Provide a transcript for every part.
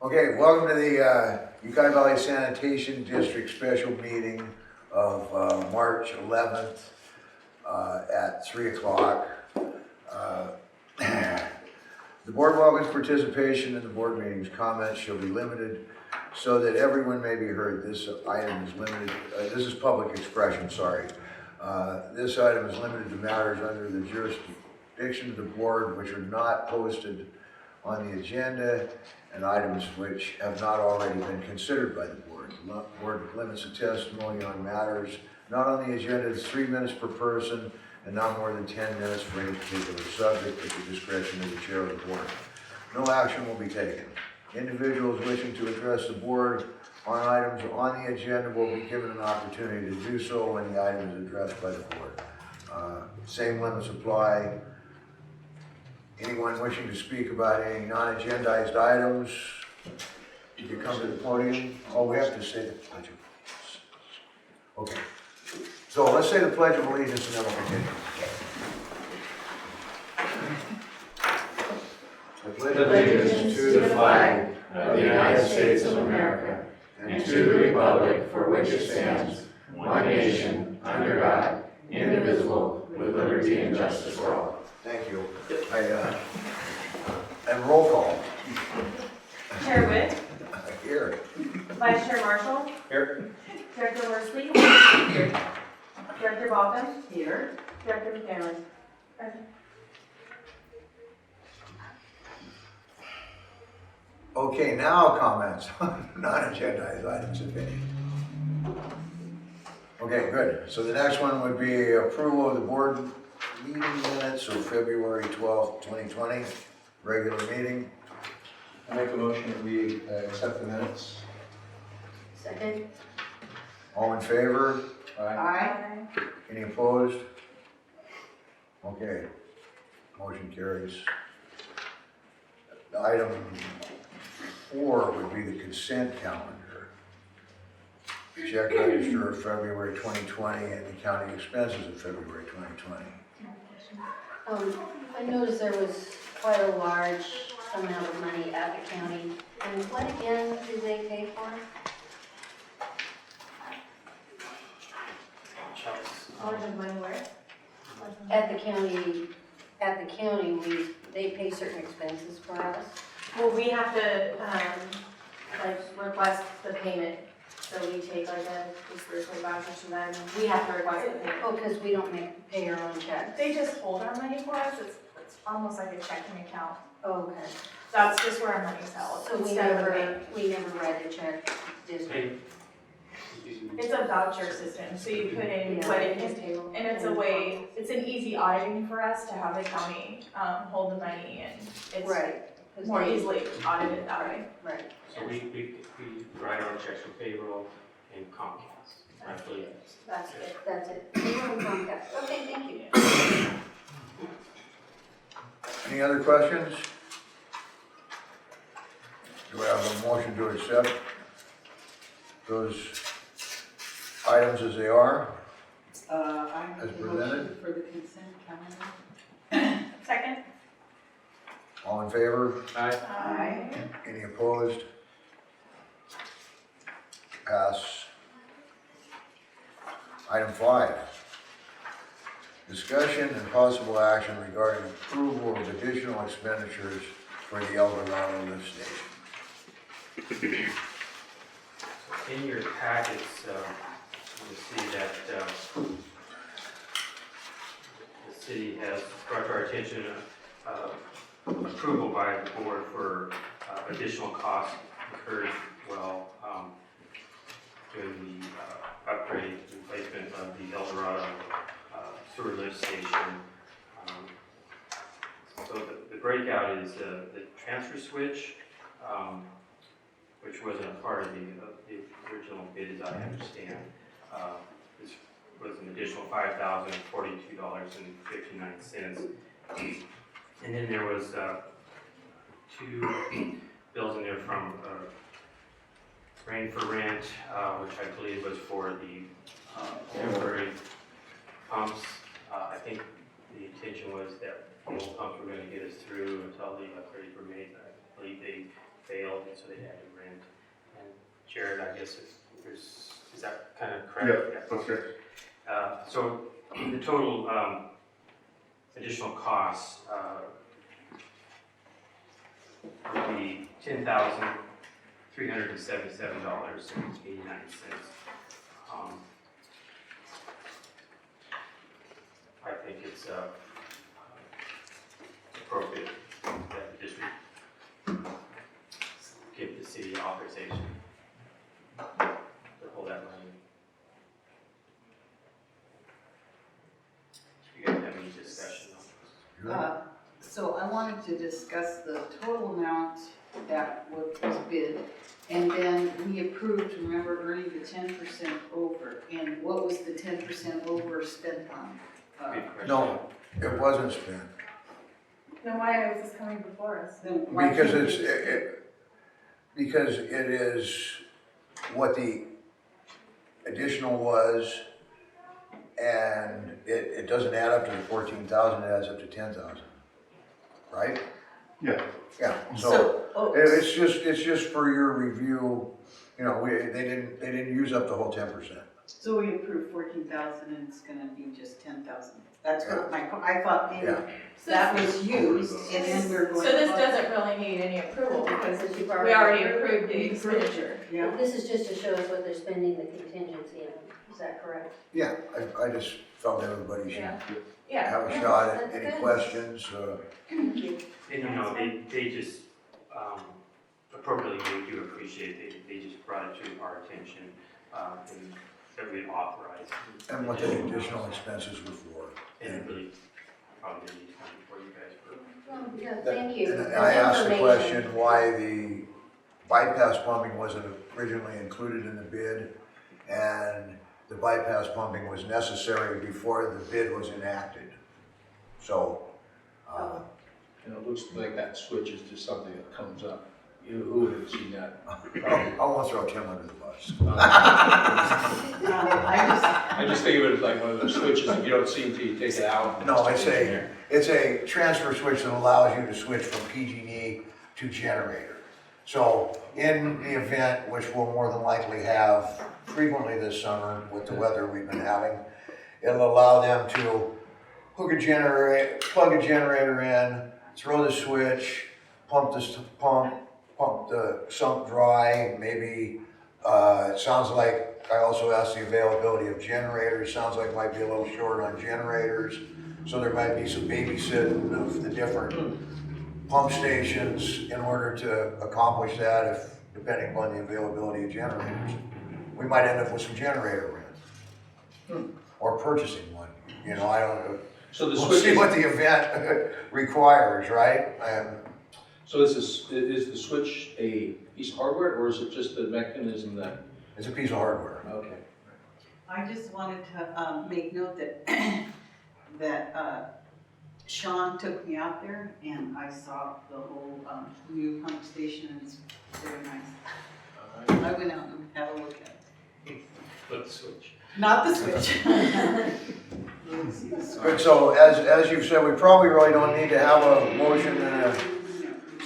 Okay, welcome to the Ukiah Valley Sanitation District Special Meeting of March 11th at 3 o'clock. The board welcomes participation in the board meetings. Comments shall be limited so that everyone may be heard. This item is limited, this is public expression, sorry. This item is limited to matters under the jurisdiction of the board which are not posted on the agenda and items which have not already been considered by the board. The board limits the testimony on matters not on the agenda to 3 minutes per person and not more than 10 minutes for any particular subject at the discretion of the chair of the board. No action will be taken. Individuals wishing to address the board on items on the agenda will be given an opportunity to do so when the item is addressed by the board. Same limits apply. Anyone wishing to speak about any non-agendized items, you can come to the podium. Oh, we have to say the Pledge of Allegiance. Okay. So let's say the Pledge of Allegiance and then we'll continue. I pledge allegiance to the flag of the United States of America and to the republic for which it stands, one nation, under God, indivisible, with liberty and justice for all. Thank you. And roll call. Chair Witt. Here. Vice Chair Marshall. Here. Director Worsley. Here. Director Balkin. Here. Director McFarland. Okay, now comments on non-agendized items, if any. Okay, good. So the next one would be approval of the board meeting minutes of February 12th, 2020, regular meeting. I make a motion that we accept the minutes. Second. All in favor? Aye. Any opposed? Okay, motion carries. Item 4 would be the consent calendar. Check register of February 2020 and the county expenses of February 2020. I noticed there was quite a large amount of money at the county. And what again do they pay for? Large of money where? At the county, they pay certain expenses for us. Well, we have to, request the payment. So we take like a disbursement voucher to them. We have to request the payment. Oh, because we don't pay our own checks. They just hold our money for us. It's almost like a checking account. Oh, okay. That's just where our money's held. So we instead of a never bank. write a check. Just It's a voucher system, so you put in what it is, and it's an easy auditing for us to have the county hold the money, and it's right. more easily audited that way. Right. So we write our checks for payroll and Comcast. I believe That's it. That's it. Payroll and Comcast. Okay, thank you. Any other questions? Do I have a motion to accept those items as they are? I As make a presented? motion for the consent calendar. Second? All in favor? Aye. Any opposed? Pass. Item 5. Discussion and possible action regarding approval of additional expenditures for the El Dorado lift station. in your packets, you'll see that the city has brought to our attention approval by the board for additional costs incurred while doing the upgrade and replacement of the El Dorado sewer lift station. So the breakout is the transfer switch, which wasn't a part of the original bid, as I understand. This was an additional $5,042.59. And then there was 2 bills in there from Rain for Rent, which I believe was for the temporary pumps. I think the intention was that the old pumps were going to get us through until the upgrades were made. I believe they failed, and so they had to rent. And Jared, I guess is that kind of correct? Yeah, okay. So the total additional costs would be $10,377.89. I think it's appropriate that the district give the city authorization to hold that money. Do you guys have any discussion on this? So I wanted to discuss the total amount that was bid, and then we approved, remember, Ernie, the 10% over, and what was the 10% over spent on? Good question. No, it wasn't spent. Then why is this coming before us? Then why Because can't it's, we- because it is what the additional was, and it doesn't add up to the 14,000, it adds up to 10,000, right? Yeah. Yeah, so So, oh, it's just for your review, you know, they didn't use up the whole 10%. so we approved 14,000 and it's gonna be just 10,000. That's what I thought maybe Yeah. that was used, and then we're going. So this doesn't really need any approval because Because you've we already already approved the We approved it. expenditure. Yeah. This is just to show us what they're spending the contingency on, is that correct? Yeah, I just felt everybody should Yeah. Yeah. have a Yeah, shot at that's any good. questions. Thank you. And you know, they just, appropriately, they do appreciate, they just brought it to our attention, and that we authorized. And what the additional expenses were for. And it really probably didn't need to come before you guys for. Well, yeah, thank you. And That's I asked the information. question why the bypass pumping wasn't originally included in the bid, and the bypass pumping was necessary before the bid was enacted. So, And it looks like that switch is just something that comes up. Who would have seen that? I won't throw Tim under the bus. I just think of it as like one of those switches that you don't see until you take it out. No, it's a transfer switch that allows you to switch from PG&E to generator. So in the event, which we'll more than likely have frequently this summer with the weather we've been having, it'll allow them to plug a generator in, throw the switch, pump the sump dry, maybe, it sounds like, I also asked the availability of generators, sounds like might be a little short on generators, so there might be some babysitting of the different pump stations in order to accomplish that, if, depending upon the availability of generators. We might end up with some generator rent, or purchasing one, you know, I don't know. So the We'll switch see what the event requires, right? so is the switch a piece of hardware, or is it just the mechanism that? It's a piece of hardware. Okay. I just wanted to make note that, that Sean took me out there and I saw the whole new pump station and it's very nice. I went out and had a look at it. Flip the switch. Not the switch. Good, so as you've said, we probably really don't need to have a motion and a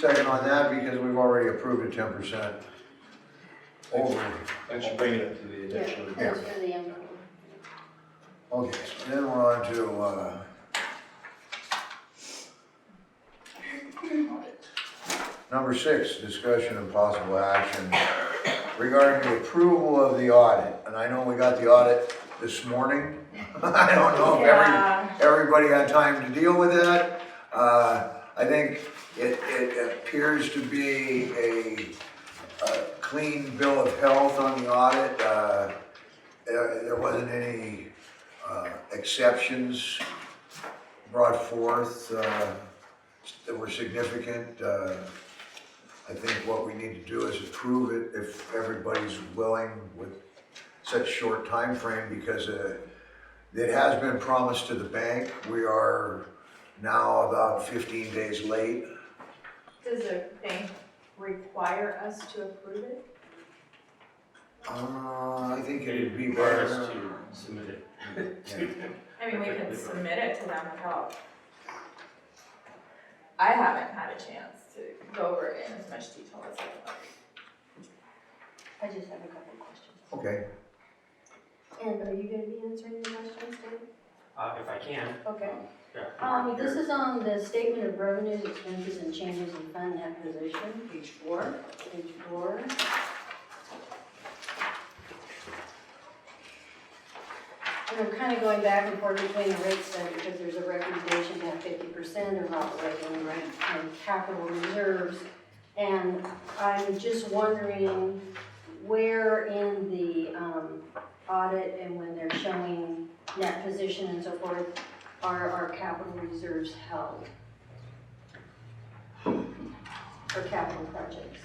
second on that because we've already approved a 10% over. Thanks for bringing it to the Yeah, attention. thanks for the info. Okay, then we're on to, number 6, discussion and possible action regarding the approval of the audit. And I know we got the audit this morning. I don't know if Yeah. everybody had time to deal with that. I think it appears to be a clean bill of health on the audit. There wasn't any exceptions brought forth that were significant. I think what we need to do is approve it if everybody's willing with such short time frame, because it has been promised to the bank. We are now about 15 days late. Does the bank require us to approve it? I think it'd be Require better. us to submit it. I mean, we can submit it to them without. I haven't had a chance to go over it in as much detail as I would I just have a couple of questions. Okay, And are you gonna be answering the questions, Dave? If I can. Okay. Yeah. This is on the statement of revenues, expenses, and changes in fund acquisition, page 4. Page 4. And I'm kind of going back and forth between the rate study because there's a recommendation to have 50% of operating rate and capital reserves. And I'm just wondering where in the audit and when they're showing net position and so forth, are our capital reserves held for capital projects?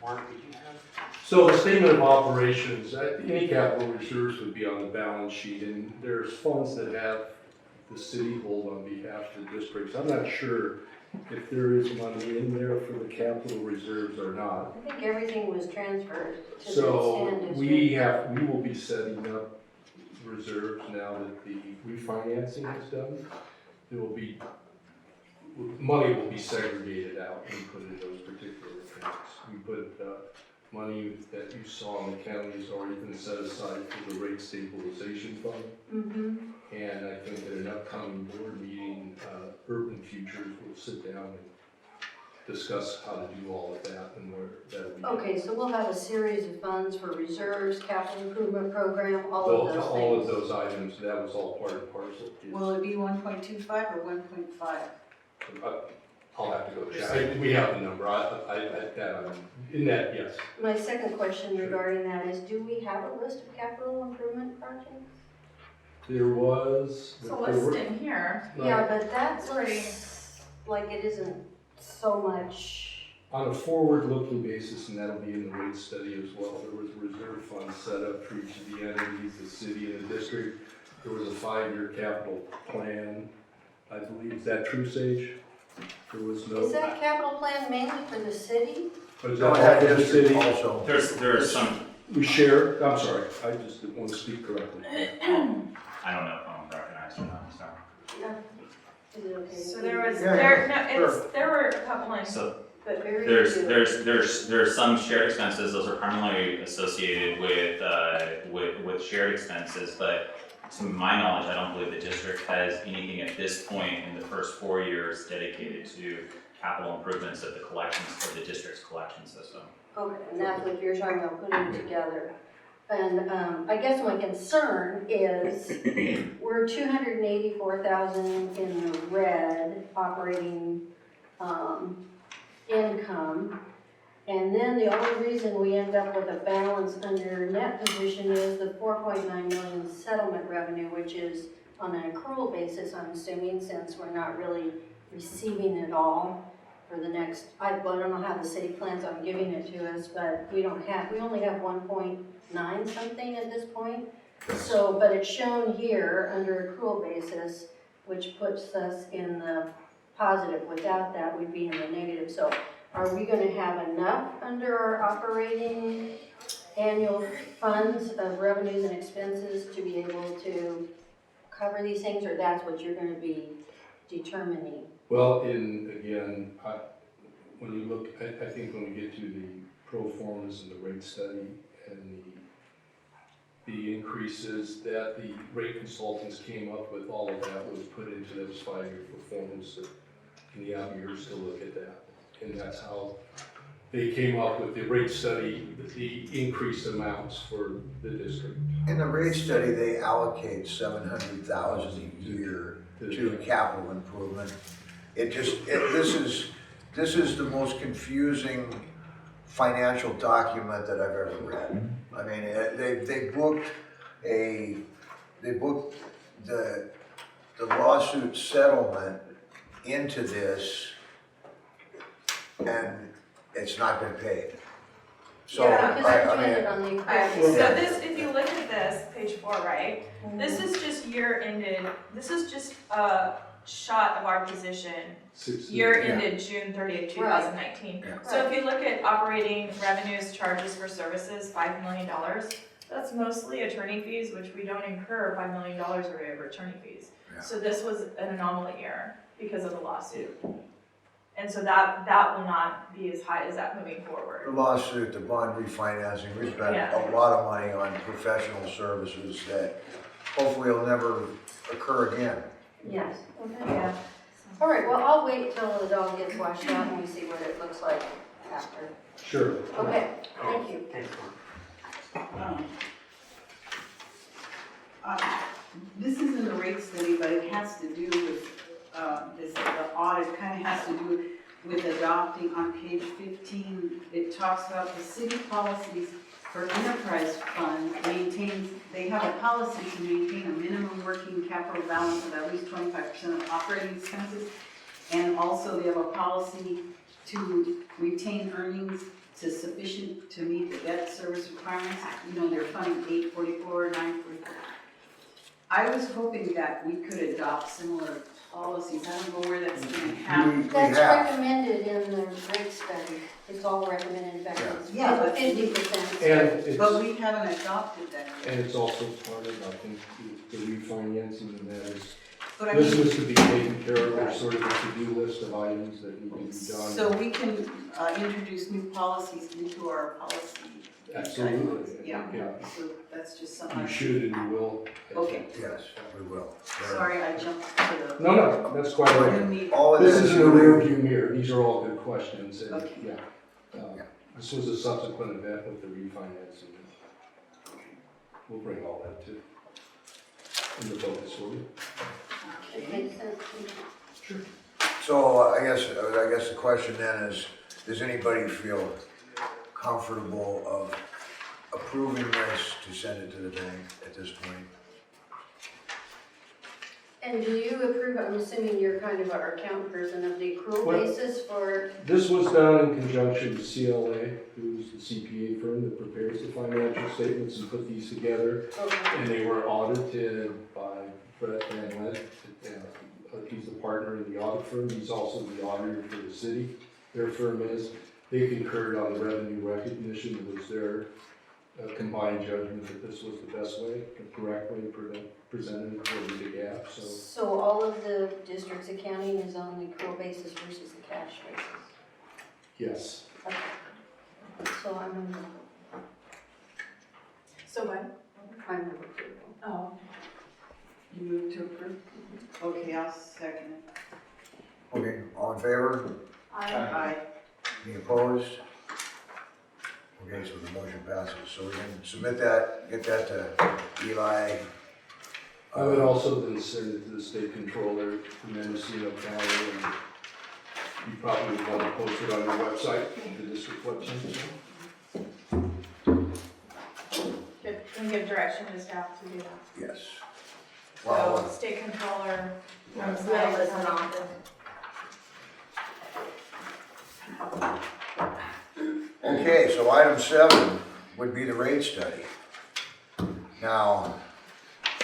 Mark, did you have? So the statement of operations, any capital reserves would be on the balance sheet, and there's funds that have the city hold on behalf of the districts. I'm not sure if there is money in there for the capital reserves or not. I think everything was transferred to the So Sanitation. we will be setting up reserves now that the refinancing is done. There will be, money will be segregated out and put in those particular accounts. We put money that you saw in the county has already been set aside for the rate stabilization fund. Mm-hmm. And I think at an upcoming board meeting, Urban Futures will sit down and discuss how to do all of that and where that'll be. Okay, so we'll have a series of funds for reserves, capital improvement program, all of those things. All of those items, that was all part and parcel. Yes. Will it be 1.25 or 1.5? I'll have to go check. We have the number. In that, yes. My second question regarding that is, do we have a list of capital improvement projects? There was. It's a list in here. Yeah, but that's Pretty- like it isn't so much. On a forward-looking basis, and that'll be in the rate study as well, there was reserve funds set up for each of the entities, the city and the district. There was a 5-year capital plan, I believe. Is that true, Sage? There was no. Is that capital plan mainly for the city? But is no, that it had all for the district city? also. There's some, We share, I'm sorry, I just didn't want to speak correctly. I don't know if I'm recognized or not, so. Is it okay? So there was, Yeah, there, no, sure. it's, there were a couple in, So But very there's, few. there's some shared expenses, those are primarily associated with shared expenses, but to my knowledge, I don't believe the district has anything at this point in the first 4 years dedicated to capital improvements of the collections, of the district's collection system. Okay, and that's what you're talking about putting together. And I guess my concern is we're 284,000 in the red operating income. And then the only reason we end up with a balance under net position is the 4.9 million settlement revenue, which is on an accrual basis, I'm assuming, since we're not really receiving it all for the next, I don't know how the city plans on giving it to us, but we only have 1.9 something at this point. So, but it's shown here under accrual basis, which puts us in the positive. Without that, we'd be in the negative. So are we gonna have enough under our operating annual funds of revenues and expenses to be able to cover these things, or that's what you're gonna be determining? Well, again, when you look, I think when we get to the pro formas and the rate study and the increases that the rate consultants came up with, all of that was put into those 5-year performance in the out years to look at that. And that's how they came up with the rate study, the increased amounts for the district. In the rate study, they allocate $700,000 a year to capital improvement. This is the most confusing financial document that I've ever read. I mean, they booked the lawsuit settlement into this, and it's not been paid. So, Yeah, Because I'm I doing mean, it on the Alright, accrual. so this, if you look at this, page 4, right? This is just year ended, this is just a shot of our position, year ended June 30th, 2019. Yeah. So if you look at operating revenues, charges for services, $5 million, that's mostly attorney fees, which we don't incur $5 million over attorney fees. Yeah. So this was an anomaly year because of the lawsuit. And so that will not be as high as that moving forward. The lawsuit, the bond refinancing, we spent Yeah. a lot of money on professional services that hopefully will never occur again. Yes. Okay. Yeah. All right, well, I'll wait till it all gets washed out and we see what it looks like after. Sure. Okay, thank you. Thanks, Mark. Um, This isn't a rate study, but it has to do with, the audit kind of has to do with adopting on page 15. It talks about the city policies for enterprise fund maintains, they have a policy to maintain a minimum working capital balance of at least 25% of operating expenses. And also they have a policy to retain earnings to sufficient to meet the debt service requirements. You know, they're funding 844, 944. I was hoping that we could adopt similar policies. I don't know where that's going to happen. We That's have, recommended in the rate study. It's all recommended, in fact, it's Yeah, but- 50%. And it's, But we haven't adopted that yet. and it's also part of, I think, the refinancing, and that is, But I this mean, was to be taken care of, there's sort of a to-do list of items that need to be done. so we can introduce new policies into our policy. Absolutely, Yeah. yeah. So that's just something. You should and you will. Okay, yes, we will. sorry, I jumped to the. No, that's quite all New right. meeting. All of This this is in the rearview mirror, these are all good questions, and, Okay. yeah. This was a subsequent event with the refinancing. We'll bring all that to, in the focus for you. It makes sense. Sure. So I guess the question then is, does anybody feel comfortable of approving this to send it to the bank at this point? And do you approve, I'm assuming you're kind of our account person, of the accrual Well- basis for, This was done in conjunction with CLA, who's the CPA firm that prepares the financial statements and put these together. okay, And they were audited by Brett Van Lent. He's a partner in the audit firm. He's also the auditor for the city. Their firm is. They concurred on the revenue recognition. It was their combined judgment that this was the best way, the correct way to present it according to GAAP. so all of the district's accounting is on the accrual basis versus the cash basis? Yes. Okay. So I'm in, So what? I'm in approval. Oh. You move to approve? Okay, I'll second it. Okay, all in favor? Aye. Any opposed? Okay, so the motion passes. So we can submit that, get that to Eli. I would also then send it to the state controller in Mendocino County, and you probably would want to post it on your website, the district website. Can we give direction to staff to do that? Yes. So Well, state controller. Yeah, listen on. okay, so item 7 would be the rate study. Now,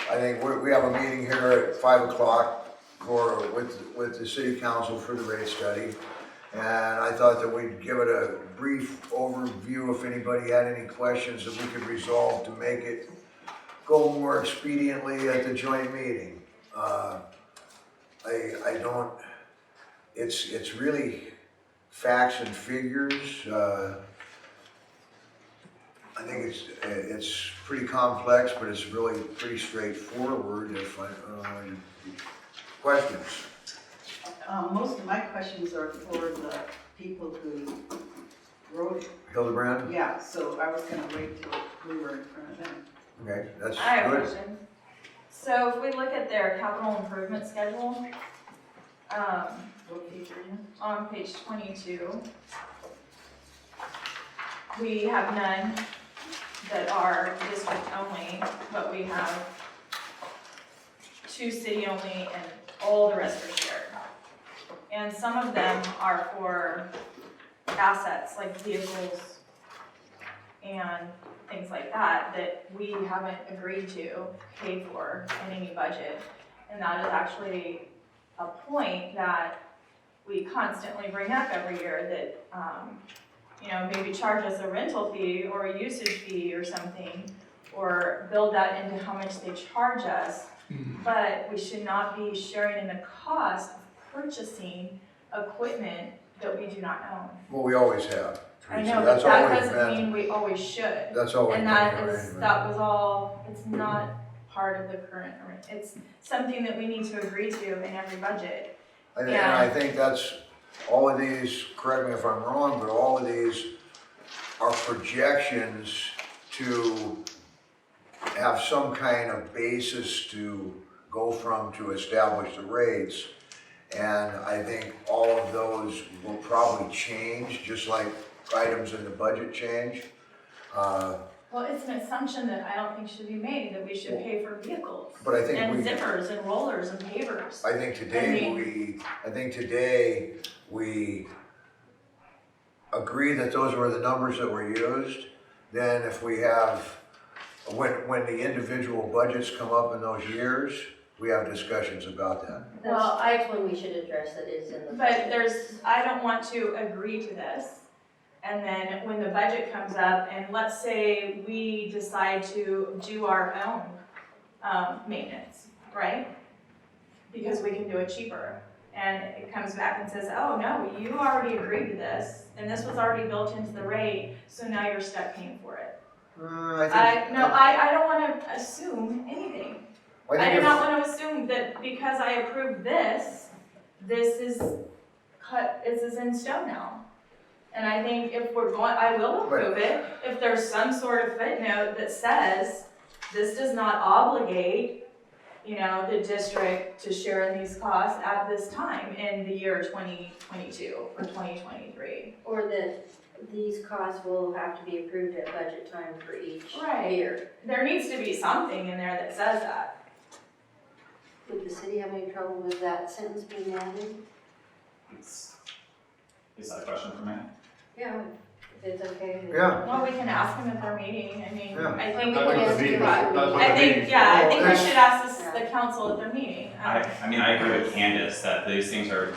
I think we have a meeting here at 5 o'clock with the city council for the rate study. And I thought that we'd give it a brief overview if anybody had any questions that we could resolve to make it go more expediently at the joint meeting. I don't, it's really facts and figures. I think it's pretty complex, but it's really pretty straightforward. Questions? Most of my questions are for the people who wrote it. Hildebrand? Yeah, so I was gonna wait till we were in front of them. Okay, that's I have a good. question. So if we look at their capital improvement schedule, What page are you on page 22, we have none that are district only, but we have 2 city only and all the rest are shared. And some of them are for assets like vehicles and things like that, that we haven't agreed to pay for in any budget. And that is actually a point that we constantly bring up every year, that, maybe charge us a rental fee or a usage fee or something, or build that into how much they charge us. But we should not be sharing in the cost of purchasing equipment that we do not own. Well, we always have. I Teresa. know, but That's that always doesn't been- mean we always should. That's always been And the that is, arrangement. that was all, it's not part of the current, it's something that we need to agree to in every budget. And I think that's, all of these, correct me if I'm wrong, but all of these are projections to have some kind of basis to go from to establish the rates. And I think all of those will probably change, just like items in the budget change. Well, it's an assumption that I don't think should be made, that we should pay for vehicles. But I think And we, zippers and rollers and pavers. I think today we agree that those were the numbers that were used. Then if we have, when the individual budgets come up in those years, we have discussions about that. Well, That's when we should address it, is in the. But I don't want to agree to this. And then when the budget comes up, and let's say we decide to do our own maintenance, right? Because we can do it cheaper. And it comes back and says, oh, no, you already agreed to this, and this was already built into the rate, so now you're stuck paying for it. I don't want to assume anything. I do not want to assume that because I approved this, this is in stone now. And I think if we're going, I will approve it, if there's some sort of footnote that says, this does not obligate, the district to share in these costs at this time in the year 2022 or 2023. Or that these costs will have to be approved at budget time for each Right. year. There needs to be something in there that says that. Would the city have any trouble with that sentence being added? Is that a question for me? Yeah, if it's okay. Yeah. Well, we can ask them at their meeting, I mean, Yeah. I think. That's what the meeting- that's what I think we is. should ask the council at their meeting. I mean, I agree with Candace that these things are,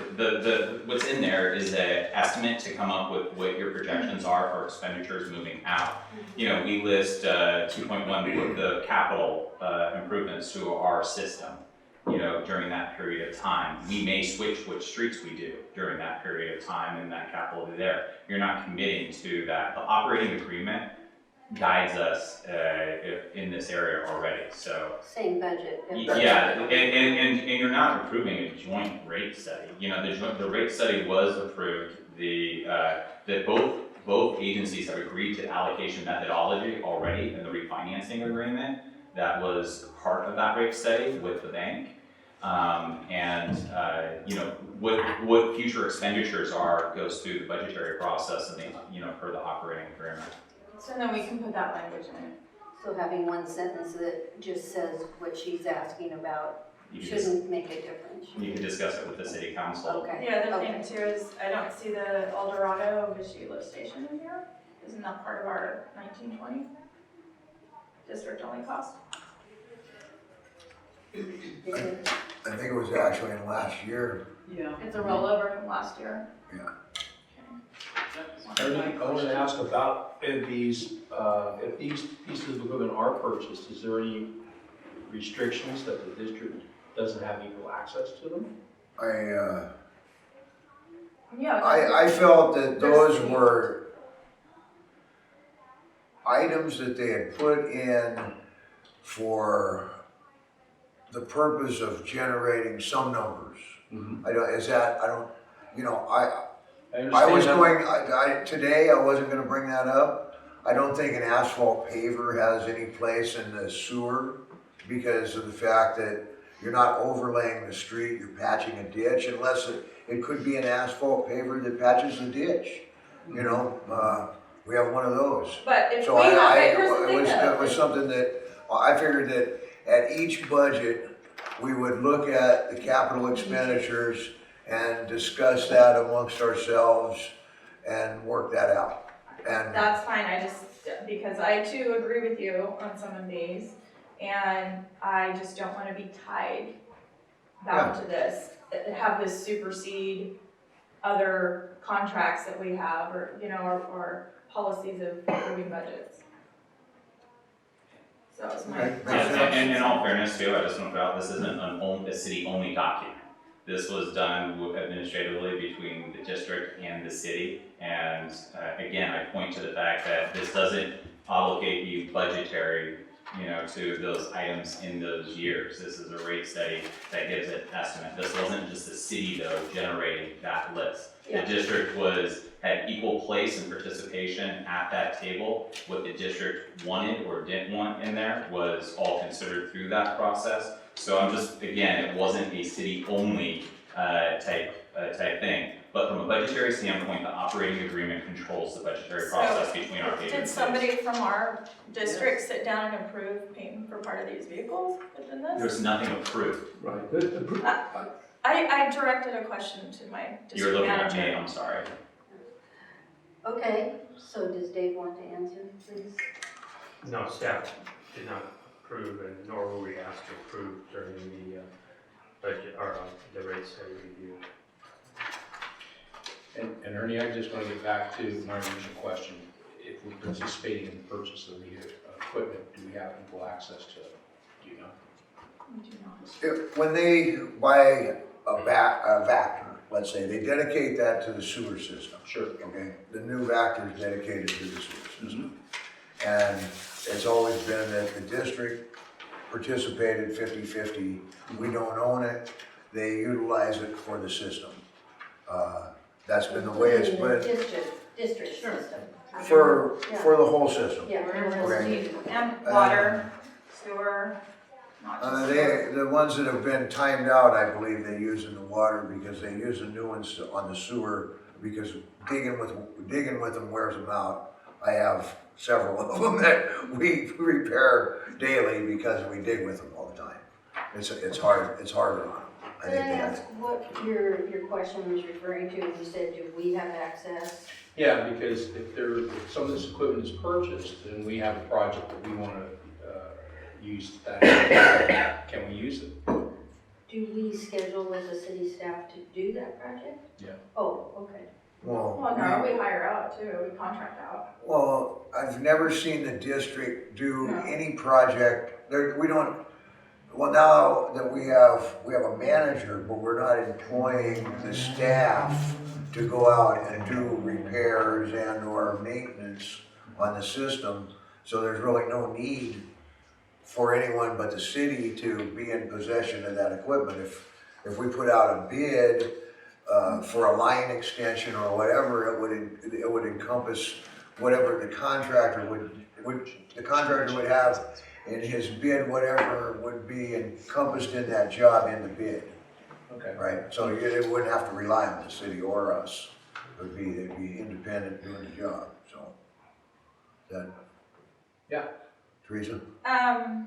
what's in there is an estimate to come up with what your projections are for expenditures moving out. We list 2.1 with the capital improvements to our system, during that period of time. We may switch which streets we do during that period of time, and that capital will be there. You're not committing to that. The operating agreement guides us in this area already, so. Same budget. Yeah, and you're not approving a joint rate study. The rate study was approved, that both agencies have agreed to allocation methodology already in the refinancing agreement. That was part of that rate study with the bank. What future expenditures are goes through the budgetary process and per the operating agreement. So then we can put that language in it. So having one sentence that just says what she's asking about You can, shouldn't make a difference. you can discuss it with the city council. Okay. The other Okay. thing too is, I don't see the El Dorado Vichy lift station in here. Isn't that part of our 1920 district only cost? Is it- I think it was actually in last year. Yeah. It's a rollover from last year. Yeah. I want to ask about if these pieces of equipment are purchased, is there any restrictions that the district doesn't have equal access to them? Yeah. I felt that those were items that they had put in for the purpose of generating some numbers. I was going, today I wasn't gonna bring that up. I don't think an asphalt paver has any place in the sewer because of the fact that you're not overlaying the street, you're patching a ditch, unless it could be an asphalt paver that patches the ditch. We have one of those. But if So we have, it here's the thing though. was something that, I figured that at each budget, we would look at the capital expenditures and discuss that amongst ourselves and work that out. And That's fine, because I too agree with you on some of these, and I just don't wanna be tied bound to this, have this supersede other contracts that we have, or policies of approving budgets. So it's my. Okay. And in all fairness too, I just want to put out, this isn't a city-only document. This was done administratively between the district and the city. And again, I point to the fact that this doesn't obligate you budgetary, to those items in those years. This is a rate study that gives an estimate. This wasn't just the city though generating that list. Yeah. The district had equal place and participation at that table. What the district wanted or didn't want in there was all considered through that process. So I'm just, again, it wasn't a city-only type thing. But from a budgetary standpoint, the operating agreement controls the budgetary process between our agencies. Did somebody from our district sit down and approve paying for part of these vehicles within this? There's nothing approved. Right. I directed a question to my You're district looking at manager. me, I'm sorry. Okay, so does Dave want to answer, please? No, staff did not approve, and nor were we asked to approve during the budget, or the rate study review. And Ernie, I just want to get back to my original question. If we're participating in the purchase of the equipment, do we have equal access to it? Do you know? We do not. When they buy a Vector, let's say, they dedicate that to the sewer system. Sure. Okay, the new Vector is dedicated to the sewer system. And it's always been that the district participated 50-50. We don't own it, they utilize it for the system. That's been the way it's Including been the district system. for the whole system. Yeah. Okay. And water, sewer, not just sewer. The ones that have been timed out, I believe they use in the water because they use the new ones on the sewer because digging with them wears them out. I have several of them that we repair daily because we dig with them all the time. It's harder on them. I Can think I that's, ask what your question was referring to when you said, do we have access? Yeah, because if some of this equipment is purchased, then we have a project that we want to use that. Can we use it? Do we schedule with the city staff to do that project? Yeah. Oh, okay. Well, no, we hire out too, we contract out. well, I've never seen the district do any project, we don't, well, now that we have a manager, but we're not employing the staff to go out and do repairs and or maintenance on the system, so there's really no need for anyone but the city to be in possession of that equipment. If we put out a bid for a line extension or whatever, it would encompass whatever the contractor would have in his bid, whatever would be encompassed in that job in the bid, Okay. right? So it wouldn't have to rely on the city or us. They'd be independent doing the job, so. That? Yeah. Teresa? A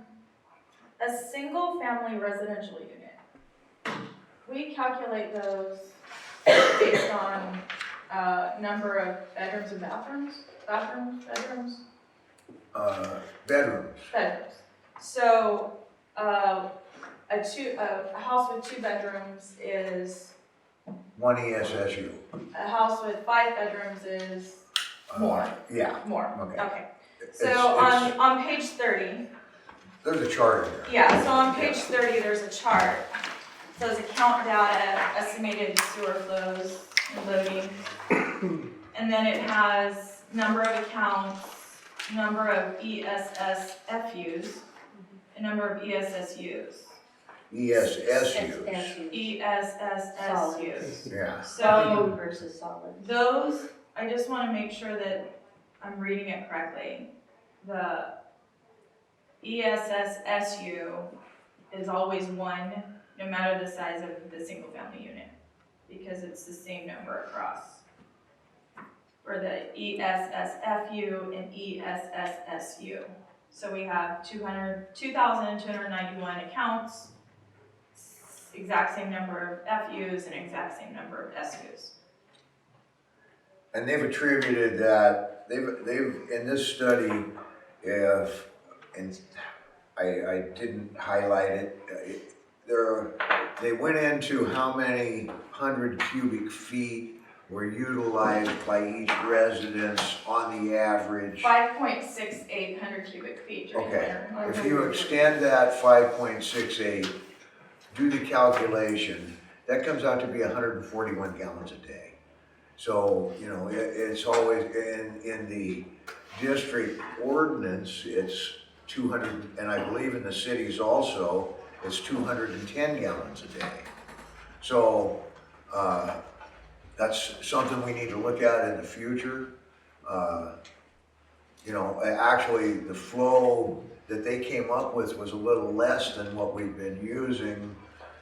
single family residential unit. We calculate those based on, number of bedrooms and bathrooms. Bedrooms. So, a house with 2 bedrooms is, One ESSU. a house with 5 bedrooms is more. Yeah, More, okay. okay. It's- So it's- on page 30, There's a chart in there. yeah, so on page 30, there's a chart. It says account data, estimated sewer flows and loading. And then it has number of accounts, number of ESSFUs, and number of ESSUs. ESSU. ESSSUs. Yeah. So Vacuum versus solid. those, I just want to make sure that I'm reading it correctly. The ESSSU is always 1, no matter the size of the single family unit, because it's the same number across. For the ESSFU and ESSSU. So we have 2,291 accounts, exact same number of FUs and exact same number of SUs. And they've attributed that, they've, in this study, and I didn't highlight it, they went into how many 100 cubic feet were utilized by each residence on the average. 5.68 hundred cubic feet during Okay, winter. if you extend that 5.68, do the calculation, that comes out to be 141 gallons a day. So, you know, it's always, in the district ordinance, it's 200, and I believe in the cities also, it's 210 gallons a day. So, that's something we need to look at in the future. You know, actually, the flow that they came up with was a little less than what we've been using.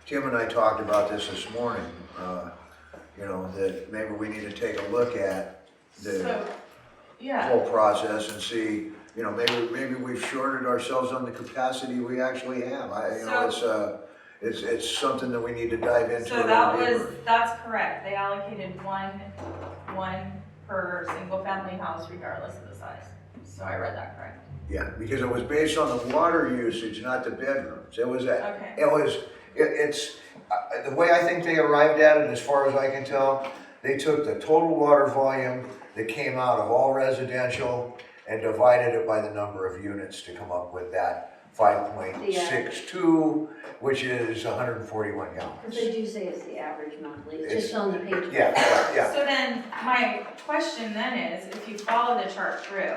Tim and I talked about this morning, you know, that maybe we need to take a look at the So, yeah, whole process and see, you know, maybe we've shorted ourselves on the capacity we actually have. You know, it's something that we need to dive into so a that little was, deeper. that's correct. They allocated one per single family house regardless of the size. So I read that correct. Yeah, because it was based on the water usage, not the bedrooms. It was, Okay. it's, the way I think they arrived at it, as far as I can tell, they took the total water volume that came out of all residential and divided it by the number of units to come up with that 5.62, which is 141 gallons. Because they do say it's the average monthly, it's just on the page. Yeah. So then, my question then is, if you follow the chart through,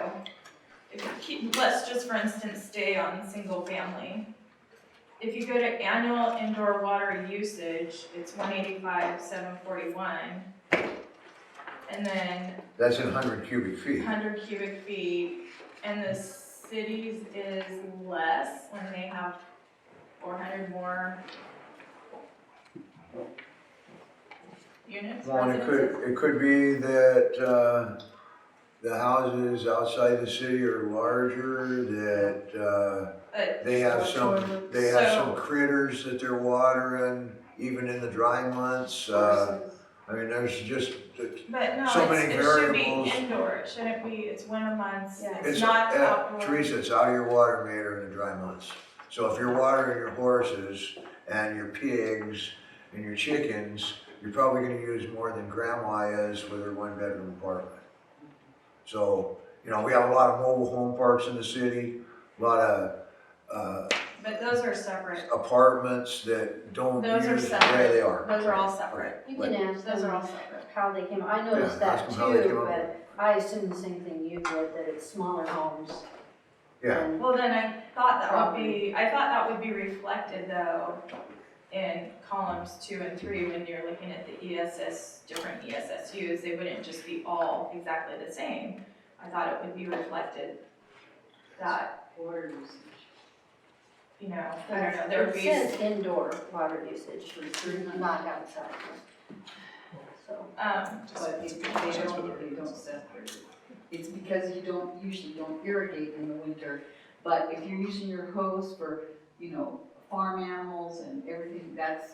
if you keep, let's just for instance stay on single family. If you go to annual indoor water usage, it's 185,741. And then That's in 100 cubic feet. 100 cubic feet, and the cities is less when they have 400 more units, Well, and residences. it could be that, the houses outside the city are larger, that, But they have some So- critters that they're watering, even in the dry months. I mean, there's just, But no, so many it should variables. be indoor, it shouldn't be, it's winter months, Yeah. it's not outdoor. Teresa, it's out of your water meter in the dry months. So if you're watering your horses and your pigs and your chickens, you're probably gonna use more than grandma is with her one-bedroom apartment. So, you know, we have a lot of mobile home parks in the city, a lot of, But those are separate, apartments that don't those are use, separate. they are. Those are all separate, You can ask those are all them separate. how they came, I noticed Yeah, ask that them how they too, came up but I assumed the same thing you did, that it's smaller homes. Yeah. And Well, then I thought that would be reflected though in columns 2 and 3 when you're looking at the different ESSUs, they wouldn't just be all exactly the same. I thought it would be reflected that, Water usage. you know, I don't know, there would It be. says indoor water usage, not outside. So, But they don't separate it. It's because you usually don't irrigate in the winter, but if you're using your hose for, you know, farm animals and everything, that's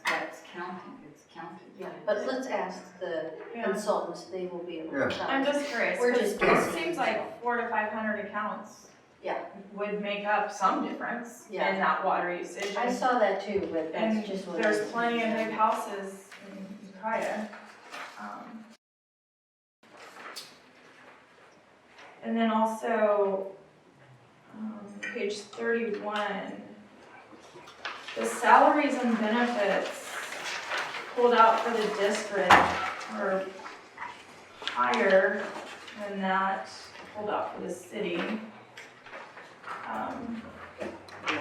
counting, it's counted. yeah, but let's ask the Yeah. consultants, they will be able to tell I'm us. just curious, We're because just it guessing. seems like 400 to 500 accounts Yeah. would make up some difference in Yeah. that water usage. I saw that too, but And that's just what. there's plenty of big houses in Ukiah. And then also, page 31, the salaries and benefits pulled out for the district are higher than that pulled out for the city.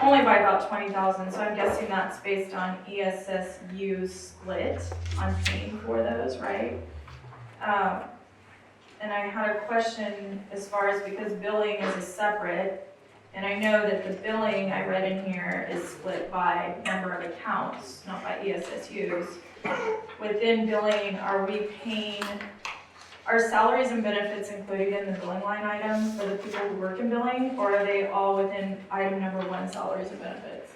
Only by about 20,000, so I'm guessing that's based on ESSU split on paying for those, right? And I had a question as far as, because billing is a separate, and I know that the billing I read in here is split by number of accounts, not by ESSUs. Within billing, are we paying, are salaries and benefits included in the billing line item for the people who work in billing, or are they all within item number 1, salaries and benefits?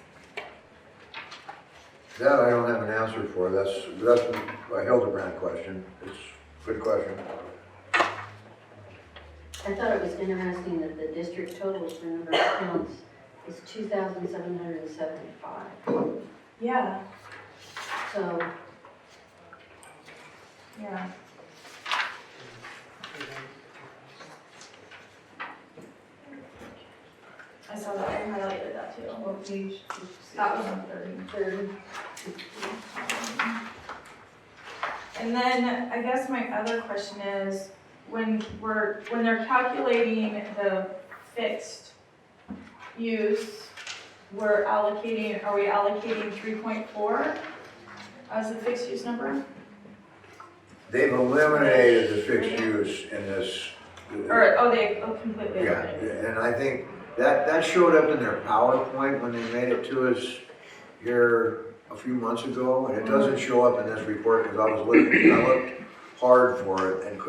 That I don't have an answer for. That's a Hildebrand question. It's a good question. I thought it was interesting that the district totals for number of accounts is 2,775. Yeah, So, yeah. I saw that, I highlighted that too. What page? That was on 30. 30, And then I guess my other question is, when they're calculating the fixed use, are we allocating 3.4 as the fixed use number? They've eliminated the fixed use in this. Or, they completely Yeah, eliminated? and I think that showed up in their PowerPoint when they made it to us here a few months ago, and it doesn't show up in this report because I looked hard for it and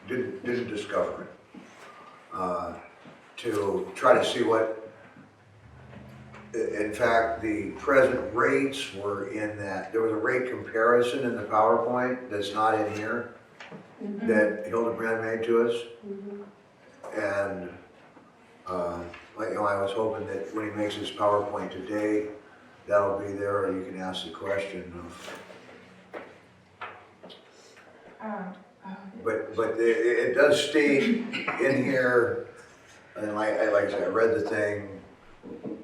didn't discover it. To try to see what, in fact, the present rates were in that. There was a rate comparison in the PowerPoint that's not in here that Hildebrand made to us. And, I was hoping that when he makes his PowerPoint today, that'll be there, or you can ask the question of. But it does state in here, and like I said, I read the thing,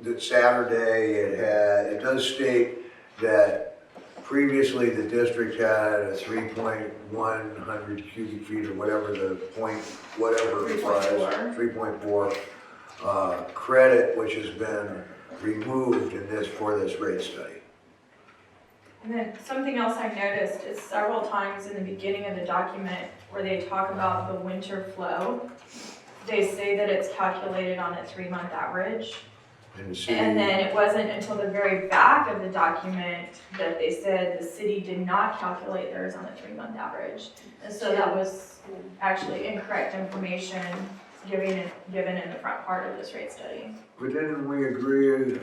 that Saturday it does state that previously the district had a 3.100 cubic feet or whatever the point, whatever it was, 3.4 credit, which has been removed for this rate study. And then something else I noticed is several times in the beginning of the document where they talk about the winter flow, they say that it's calculated on a 3-month average. And then it wasn't until the very back of the document that they said the city did not calculate theirs on a 3-month average. And so that was actually incorrect information given in the front part of this rate study. But didn't we agree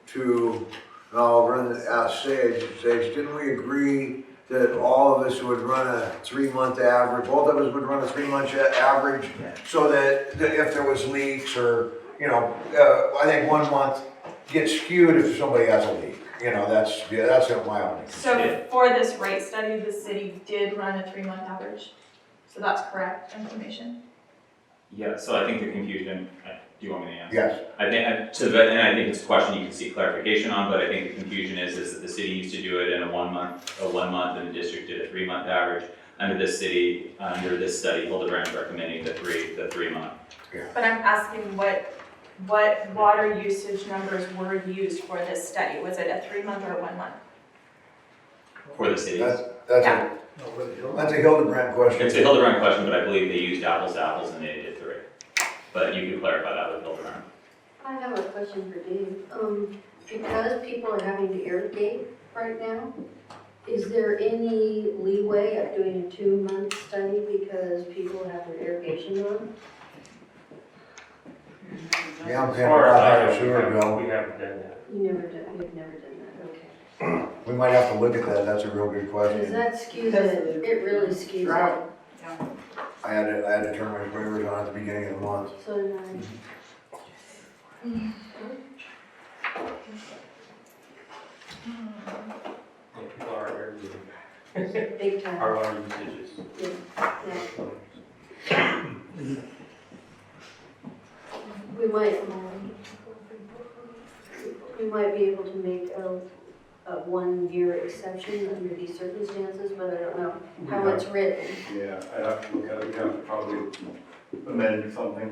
to, I'll ask Sage, didn't we agree that all of us would run a 3-month average, both of us would run a 3-month average, so that if there was leaks or, I think 1 month gets skewed if somebody has a leak. That's my only. So for this rate study, the city did run a 3-month average. So that's correct information. Yeah, so I think the confusion, do you want me to answer? Yes. I think, and I think it's a question you can seek clarification on, but I think the confusion is that the city used to do it in a one month, and the district did a 3-month average. Under this study, Hildebrand's recommending the 3 month. But I'm asking what water usage numbers were used for this study? Was it a 3-month or a 1 month? For the cities. That's a Hildebrand question. It's a Hildebrand question, but I believe they used apples to apples and they did 3. But you can clarify that with Hildebrand. I have a question for Dave. Because people are having to irrigate right now, is there any leeway of doing a 2-month study because people have their irrigation on? Yeah, I'm As paying a far as lot I higher know, sewer bill. we haven't done that. You've never done that, okay. We might have to look at that, that's a real good Because question. that skews it, it really skews it. I had to turn my sprinklers on at the beginning of the month. So did I. Yeah, people are arguing Big time. our water usages. Yeah. We might be able to make a 1-year exception under these circumstances, but I don't know how it's written. Yeah, I'd have to look at it, we'd have to probably amend something,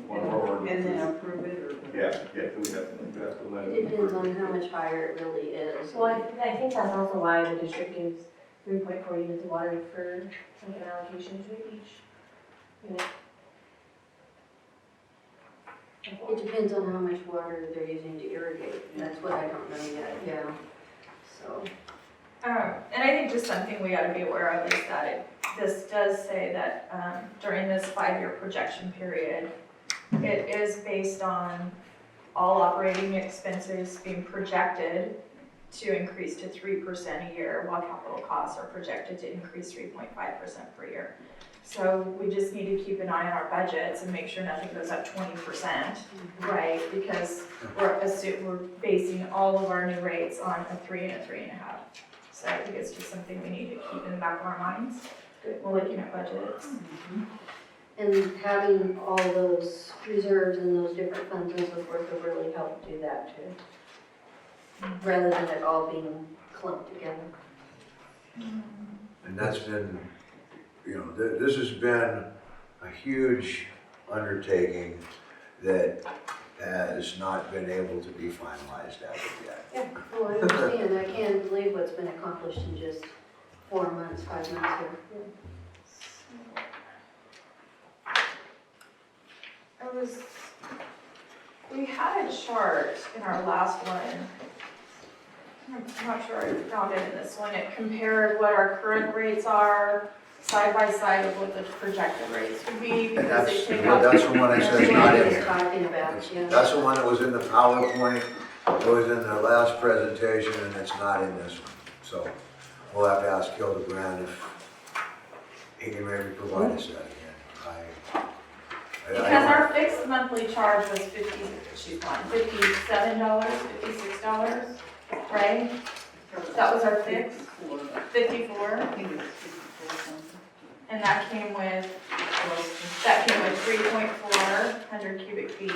one forward. And then approve it or? Yeah, we'd have to amend It it. depends on how much higher it really is. Well, I think that's also why the district gives 3.4 units of water for like an allocation to each unit. It depends on how much water they're using to irrigate. That's what I don't know yet, yeah. So, And I think just something we ought to be aware of is that this does say that during this 5-year projection period, it is based on all operating expenses being projected to increase to 3% a year, while capital costs are projected to increase 3.5% per year. So we just need to keep an eye on our budgets and make sure nothing goes up 20%, right? Because we're basing all of our new rates on a 3 and a 3.5. So I think it's just something we need to keep in the back of our minds when looking at budgets. and having all those reserves and those different funds and so forth will really help do that too. Rather than it all being clumped together. And that's been, you know, this has been a huge undertaking that has not been able to be finalized as of yet. Yeah, well, I understand, I can't believe what's been accomplished in just 4 months, 5 months here. We had a chart in our last one. I'm not sure I found it in this one. It compared what our current rates are side by side with what the projected rates would be. And because that's, they take out- that's the one I said is not in That's what I was here. talking about, yeah. That's the one that was in the PowerPoint, it was in the last presentation, and it's not in this one. So we'll have to ask Hildebrand if he can maybe provide us that again. I Because don't- our fixed monthly charge was $57, $56, right? That was our fixed, 54, I think it's 54 something. and that came with 3.4 hundred cubic feet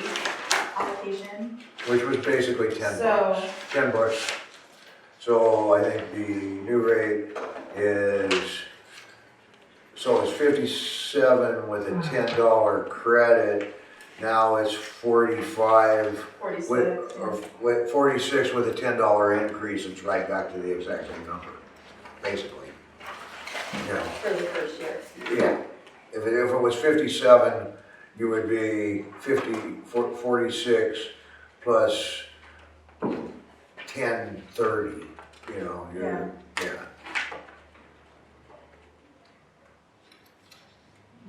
allocation. Which was basically 10 So- bucks. 10 bucks. So I think the new rate is, so it's 57 with a $10 credit. Now it's 45 with, 46. or with 46 with a $10 increase. It's right back to the exact same number, basically. You know, For the first year. yeah. If it was 57, you would be 46 plus 10, 30, you know, you're, yeah.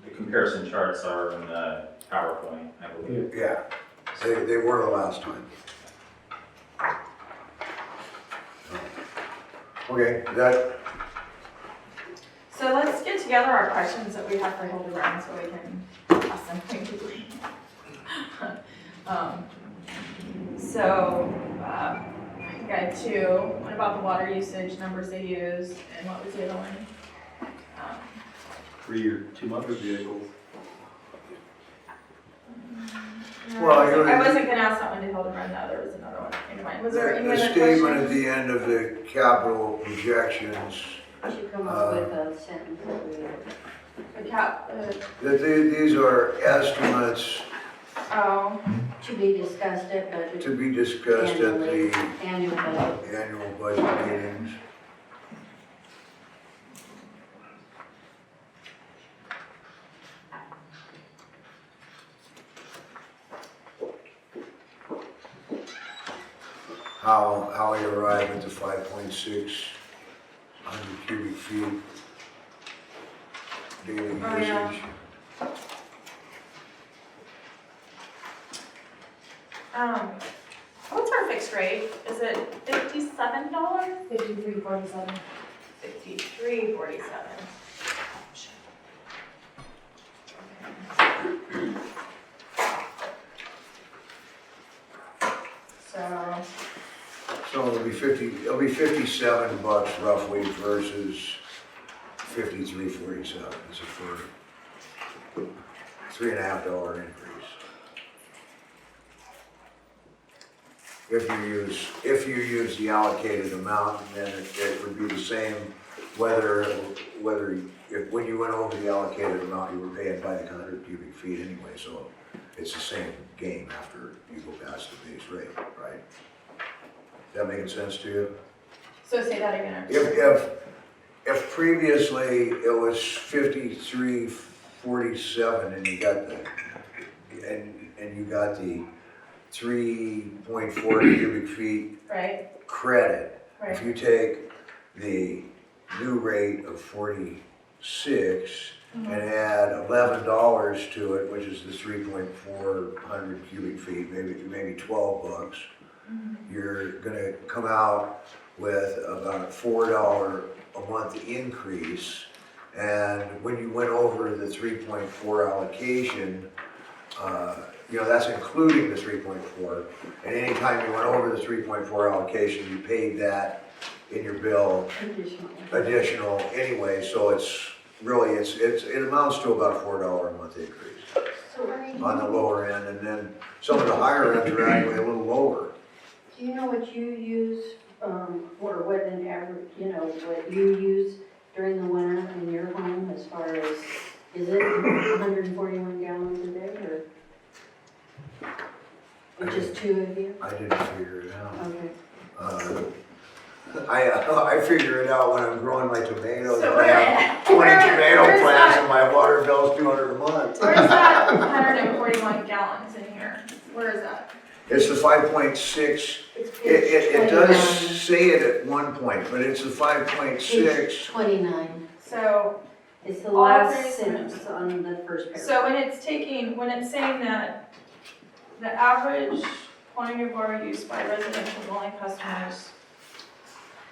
The comparison charts are in the PowerPoint, I believe. Yeah, they were the last time. Okay, that, So let's get together our questions that we have for Hildebrand so we can ask them pointedly. I think I had two. One about the water usage, numbers they use, and what was the other one? For your 2 motor vehicles. Well, I wasn't gonna ask that one to Hildebrand, no, there was another one in mind. Was there any the other statement at questions? the end of the capital projections, You should come up with a sentence that we, that these are estimates Oh, to be discussed at budget, to be discussed at annually, the annual budget. annual budget meetings. How we arrive at the 5.6 hundred cubic feet daily Oh, yeah. usage. what's our fixed rate? Is it $57? 53.47. 53.47. So, So it'll be 57 bucks roughly versus 53.47. It's a for $3.50 increase. If you use the allocated amount, then it would be the same whether when you went over the allocated amount, you were paying by the 100 cubic feet anyway, so it's the same game after you go past the base rate, right? Is that making sense to you? so say that again. If previously it was 53.47 and you got the 3.4 cubic feet Right, credit, if right. you take the new rate of 46 and add $11 to it, which is the 3.4 cubic feet, maybe 12 bucks, you're gonna come out with about a $4 a month increase. And when you went over the 3.4 allocation, that's including the 3.4. And anytime you went over the 3.4 allocation, you paid that in your bill additional anyway. So it's really, it amounts to about a $4 a month increase So Ernie, on the lower end. And then some of the higher ends are actually a little lower. do you know what you use or what an average, what you use during the winter in your home as far as, is it 141 gallons a day or just two of you? I didn't figure it out. Okay. I figure it out when I'm growing my tomatoes. So I have 20 tomato where's plants that? and my water bill's $200 a month. Where's that 141 gallons in here? Where is that? It's the 5.6. It's page It 29. does say it at one point, but it's the 5.6. Page 29. So, It's the All last three sentence on the first paragraph. so when it's saying that the average quantity of water used by residential dwelling customers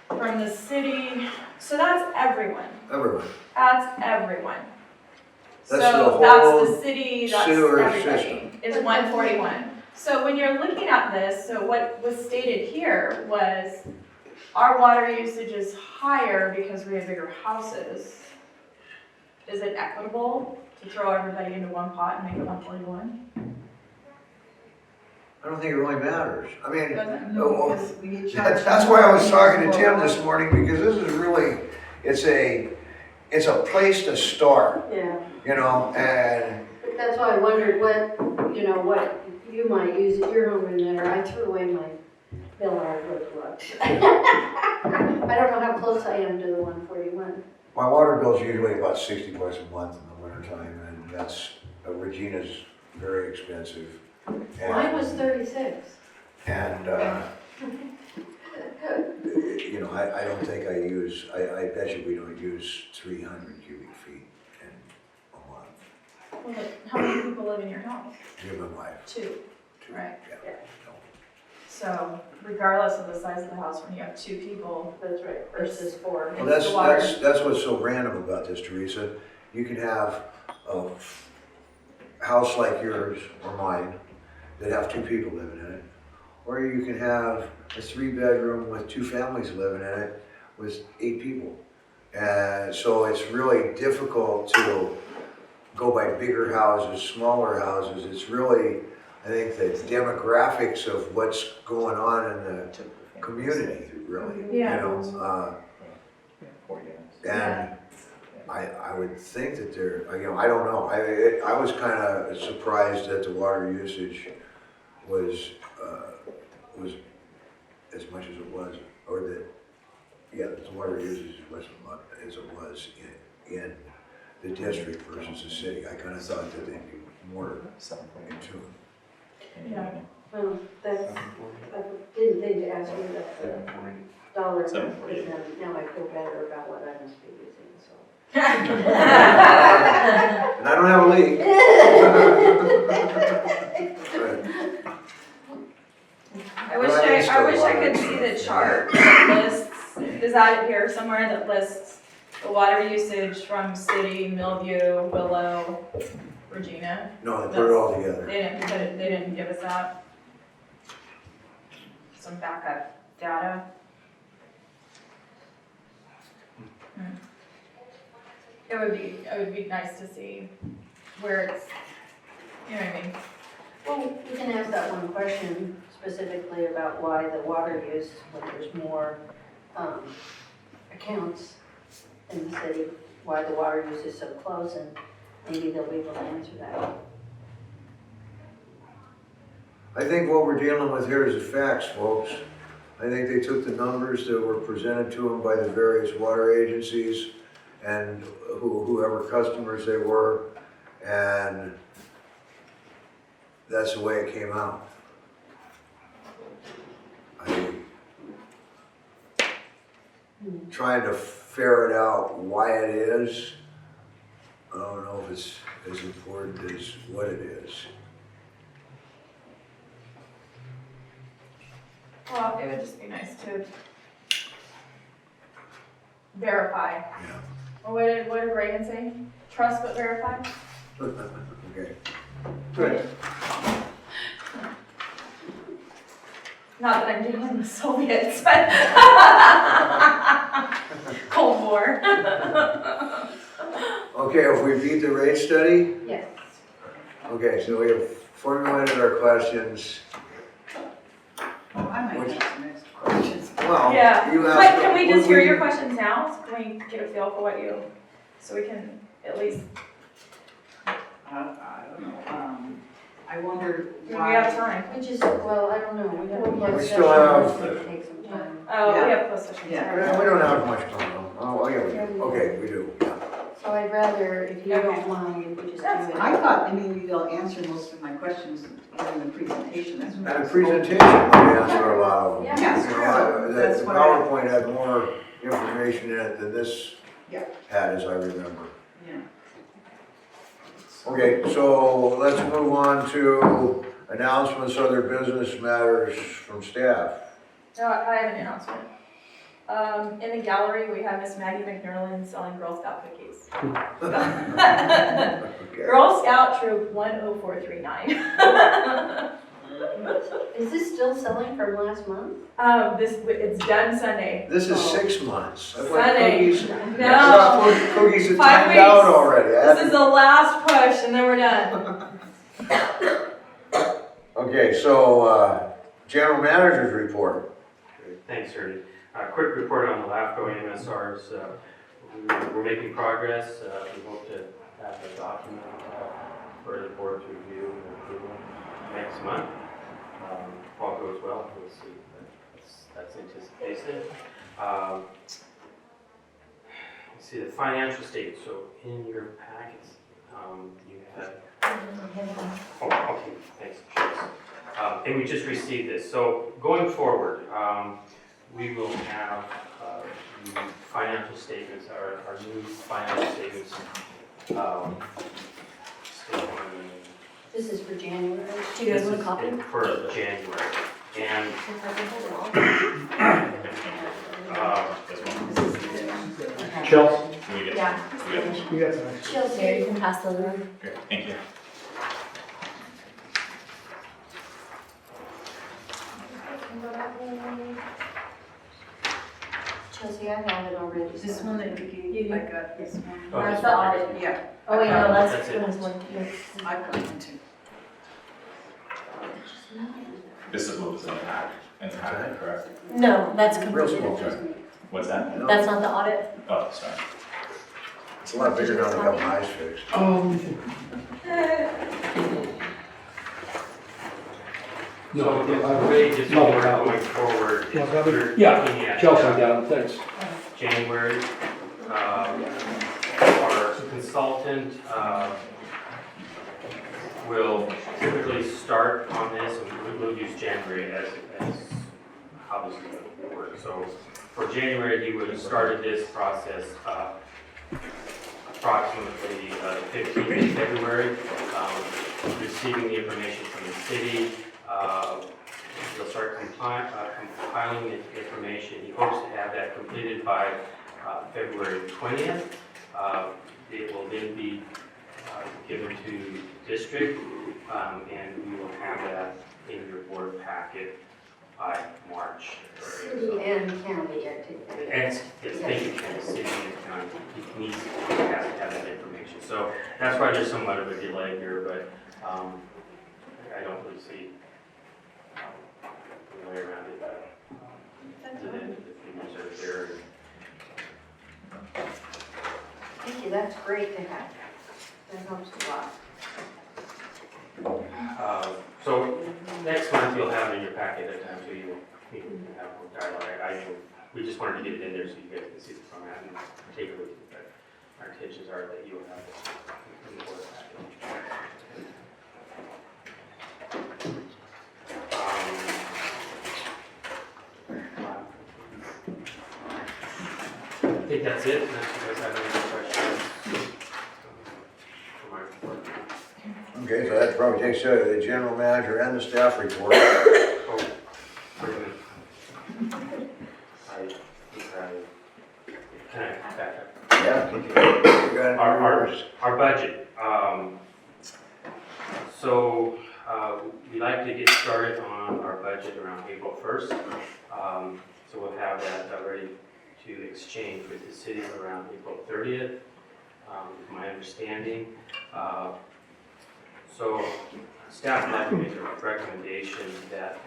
from the city, so that's everyone. Everyone. That's everyone. That's the So whole that's the city, that's sewer everybody, is 141. So when you're looking at this, so what was stated here was our water usage is higher because we have bigger houses. Is it equitable to throw everybody into one pot and make it 141? I don't think it really matters. I mean, Doesn't? well, Because we get charged. that's why I was talking to Tim this morning, because this is really, it's a place to start, Yeah, and but that's why I wondered what you might use at your home in there. I threw away my bill and I looked. I don't know how close I am to the 141. my water bill's usually about $60 a month in the wintertime, and that's, Regina's very expensive. And- Mine was 36. And, I don't think I bet you we don't use 300 cubic feet in a month. Well, but how many people live in your house? Me and my wife. Two, right? Yeah. So regardless of the size of the house, when you have two people, That's right, versus 4. Well, it's the water. that's what's so random about this, Teresa. You can have a house like yours or mine that have two people living in it. Or you can have a 3-bedroom with 2 families living in it with 8 people. And so it's really difficult to go by bigger houses, smaller houses. It's really, I think, the demographics of what's going on in the community, really. Yeah. And I would think that I don't know. I was kind of surprised that the water usage was as much as it was, or that, that the water usage was as it was in the district versus the city. I kind of thought that they'd be more in tune. Yeah. Well, I didn't think to ask you that dollar, but now I feel better about what I must be using, so. And I don't have a leak. I wish I could see the chart that lists, is that here somewhere that lists the water usage from city, Millview, Willow, Regina? No, they put it all together. They didn't give us that. Some backup data. It would be nice to see where it's, you know what I mean? Well, we can ask that one question specifically about why the water use, when there's more accounts in the city, why the water use is so close, and maybe they'll be able to answer that. I think what we're dealing with here is the facts, folks. I think they took the numbers that were presented to them by the various water agencies and whoever customers they were, and that's the way it came out. I'm trying to ferret out why it is. I don't know if it's as important as what it is. Well, it would just be nice to verify. Yeah. Or what did Reagan say? Trust but verify? Okay. Good. Not that I'm dealing with Soviets, but Cold War. Okay, if we beat the rate study, Yes. okay, so we have formulated our questions. I might have some extra questions. Well, Yeah, you but asked. can we just hear your questions now? Can we get a feel for what you, so we can at least, I don't know, I wonder we why. have time. Which is, well, I don't know, we have. We still have- It's gonna take some time. Oh, we Yeah. have closed session. Yeah. sorry. We don't have much time. Oh, yeah, we do. Okay, we do, yeah. So I'd rather, if you Okay. don't mind, if we just That's do it. I thought maybe they'll answer most of my questions in the presentation, that's what I And the was presentation would answer a lot of them. Yeah. Yes, You true. know, the That's what I- PowerPoint had more information in it than this Yeah. had, as I remember. Yeah. Okay, so let's move on to announcements, other business matters from staff. No, I have an announcement. In the gallery, we have Miss Maggie McNerlin selling Girl Scout cookies. Okay. Girl Scout Troop 10439. Is this still selling from last month? It's done Sunday. This is Oh. 6 months. I thought Sunday. cookies- I No, thought Cookies had 5 timed out weeks. already. This is the last push and then we're done. Okay, so, general manager's report. Thanks, Ernie. Quick report on the LAFCO MSRs. We're making progress. We hope to have a document for the board to review and approval next month. If all goes well, we'll see. That's anticipated. Let's see, the financial statement. So in your packets, you have. Oh, okay, thanks. And we just received this. So going forward, we will have the financial statements, our new financial statements. This is for January. Do you guys want a copy? For January. And If I can hold it all. Chelsea, Can we get Yeah. some? We get- you got some. Chelsea, you can pass those around. Okay, thank you. Chelsea, I have it already. Is this one that you You gave? do. I got this one. Oh, That's this the one. audit. Yeah, Oh, wait, no, That's that's it. this one. I've got one too. This is what was in the pack, correct? No, that's Real completely. small. What's that? No, That's not the audit. Oh, sorry. It's a lot bigger now than I got my eyes fixed. so the way just No, we're no. going forward is Yeah, we're yeah, looking at Chelsea down, thanks. January. Our consultant will typically start on this, and we'll use January as how this is going to work. So for January, he would have started this process approximately 15th of February, receiving the information from the city. He'll start compiling the information. He hopes to have that completed by February 20th. It will then be given to district, and we will have that in your board packet by March. City and county, I take that. And yes, thank you, Ken, city and county, he needs, he has to have that information. So that's why there's somewhat of a delay here, but I don't really see a way around it. The figures are there. Thank you, that's great to have. That helps a lot. So next month you'll have it in your packet at time, so you can have more dialogue. We just wanted to get it in there so you guys can see the format and take a look at that. Our intentions are that you will have it in the board packet. I think that's it, unless you guys have any questions for my report. Okay, so that probably takes care of the general manager and the staff report. Oh, wait a minute. Can I back up? Yeah. You got it. Our budget. So we like to get started on our budget around April 1st. So we'll have that ready to exchange with the city around April 30th, is my understanding. So staff would like to make a recommendation that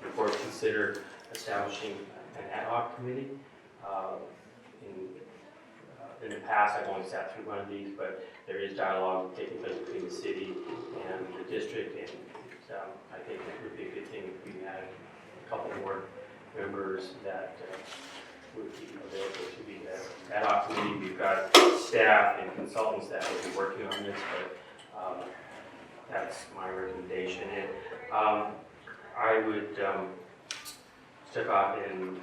the board consider establishing an ad hoc committee. In the past, I've only sat through one of these, but there is dialogue taking place between the city and the district, and I think it would be a good thing if we had a couple more members that would be available to be the ad hoc committee. We've got staff and consultants that will be working on this, but that's my recommendation. And I would step out and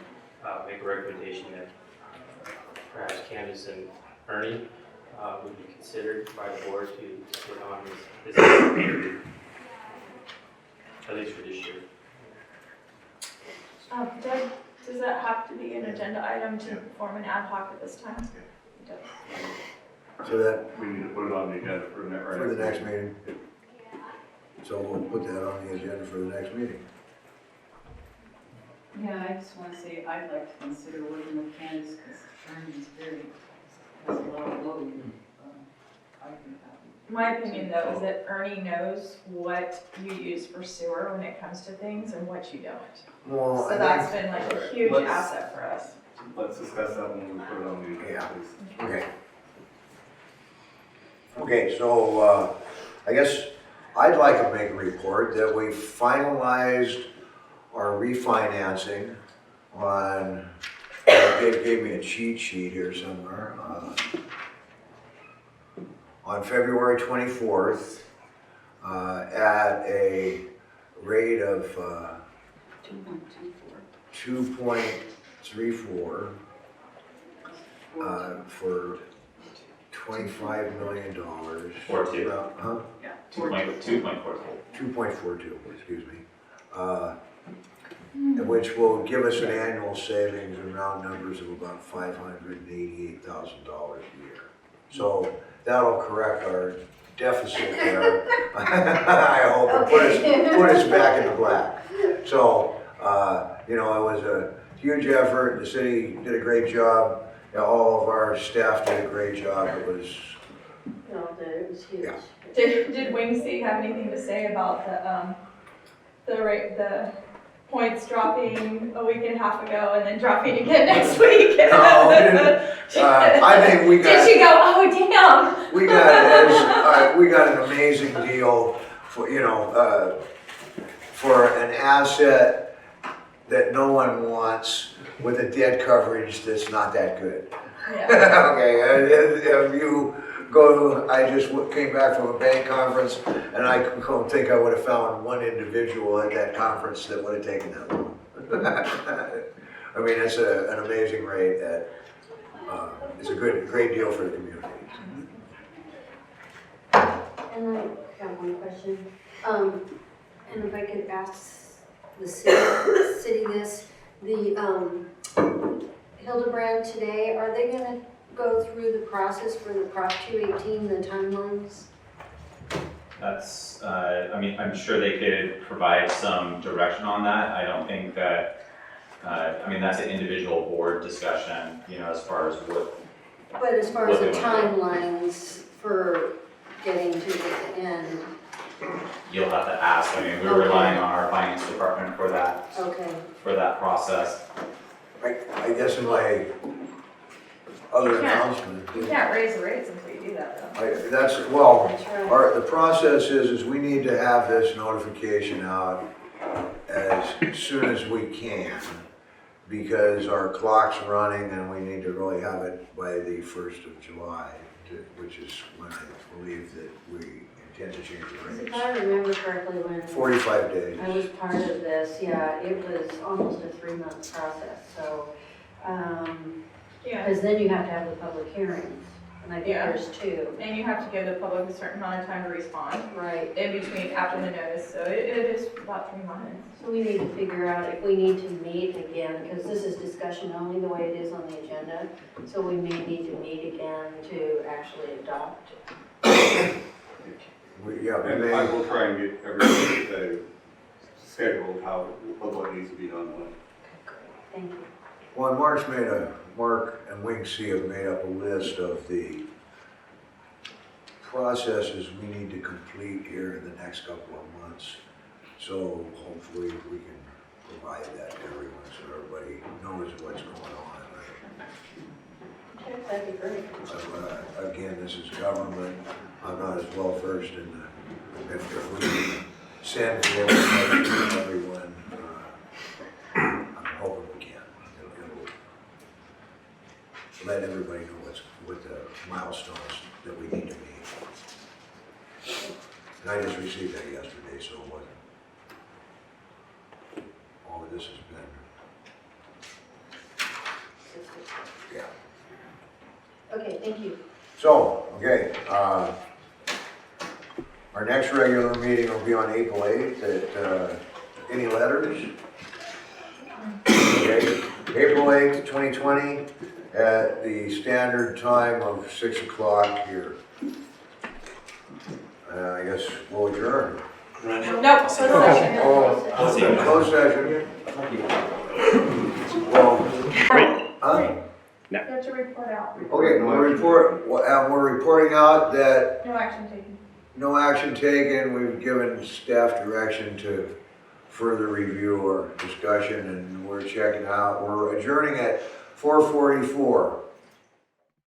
make a recommendation that perhaps Candace and Ernie would be considered by the board to sit on this at least for this year. Doug, does that have to be an agenda item to form an ad hoc at this time? It does. So that, We need to put it on the agenda for for the next meeting. So we'll put that on the agenda for the next meeting. Yeah, I just wanna say, I'd like to consider working with Candace, because Ernie's has a lot of load. I think that would. My opinion though is that Ernie knows what you use for sewer when it comes to things and what you don't. Well, So I that's think, been like a huge Let's- asset for us. Let's discuss that when we put it on the agenda, Yeah. please. okay. Okay, so, I guess I'd like to make a report that we finalized our refinancing on, Dave gave me a cheat sheet here somewhere, on February 24th, at a rate of, 2.34, for $25 million. Or two. Huh? 2.42. 2.42, excuse me. Which will give us an annual savings in round numbers of about $588,000 a year. So that'll correct our deficit there. I hope, and put us back in the black. So, you know, it was a huge effort. The city did a great job. All of our staff did a great job. It was, It was huge. Yeah. Did Wingseek have anything to say about the points dropping a week and a half ago and then dropping again next week? No, I think we got. Did she go, oh damn? We got an amazing deal for, you know, for an asset that no one wants with a debt coverage that's not that good. Yeah. Okay, if you go, I just came back from a bank conference and I don't think I would have found one individual at that conference that would have taken that long. I mean, it's an amazing rate that is a great deal for the community. And I got one question. And if I could ask the city this, the Hildebrand today, are they gonna go through the process for the Prop 218, the timelines? That's, I mean, I'm sure they could provide some direction on that. I don't think that, I mean, that's an individual board discussion, you know, as far as what. But as far as the What they wanna timelines for getting to the end, You'll have to ask. I mean, we're Okay. relying on our finance department for okay. that process. I guess in my other announcement. You can't raise the rates until you do that though. That's the process is we need to have this notification out as soon as we can, because our clock's running and we need to really have it by the 1st of July, which is when I believe that we intend to change the If rates. I remember correctly, when 45 days. I was part of this, yeah, it was almost a 3-month process, so, Yeah. because then you have to have the public hearings, and I think Yeah. there's 2. And you have to give the public a certain amount of time to respond Right, in between after the notice, so it is about 3 months. so we need to figure out if we need to meet again, because this is discussion only the way it is on the agenda, so we may need to meet again to actually adopt. We And may. I will try and get everything to schedule how, what needs to be done when. Thank you. Well, Mark and Wing C have made up a list of the processes we need to complete here in the next couple of months. So hopefully we can provide that to everyone so everybody knows what's going on. Okay, that'd be great. Again, this is government, I'm not as well versed in the, if we can send the information to everyone, I'm hoping we can. It'll let everybody know what the milestones that we need to meet. And I just received that yesterday, so it wasn't, all of this has been, yeah. Okay, thank you. So, okay, our next regular meeting will be on April 8th at, any letters? Okay, April 8th, 2020, at the standard time of 6 o'clock here. I guess we'll adjourn. Nope, closed session. Closed session. Well, huh? You have to report out. Okay, we're reporting out that No action taken. no action taken. We've given staff direction to further review or discussion, and we're checking out. We're adjourning at 4:44.